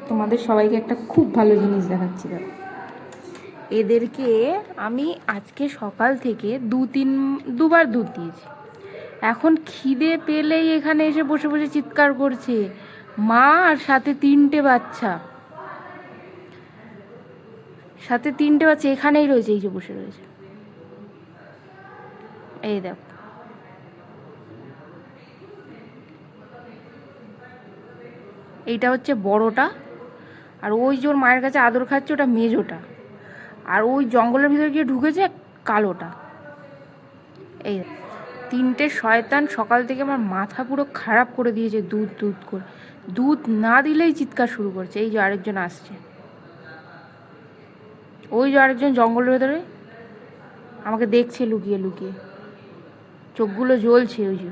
তোমাদের সবাইকে একটা খুব ভালো জিনিস দেখাচ্ছি। দেখো, এদেরকে আমি আজকে সকাল থেকে দুবার দুধ দিয়েছি। এখন খিদে পেলেই এখানে এসে বসে বসে চিৎকার করছে, মা আর সাথে তিনটে বাচ্চা, এখানেই রয়েছে, এই যে বসে রয়েছে। এই দেখো, এইটা হচ্ছে বড়টা, আর ওই যে ওর মায়ের কাছে আদর খাচ্ছে ওটা মেজোটা, আর ওই জঙ্গলের ভিতরে গিয়ে ঢুকেছে কালোটা। এই তিনটে শয়তান সকাল থেকে আমার মাথা পুরো খারাপ করে দিয়েছে, দুধ দুধ করে। দুধ না দিলেই চিৎকার শুরু করছে। এই যে আরেকজন আসছে, ওই যে আরেকজন জঙ্গলের ভেতরে আমাকে দেখছে লুকিয়ে লুকিয়ে, চোখগুলো জ্বলছে ওই যে।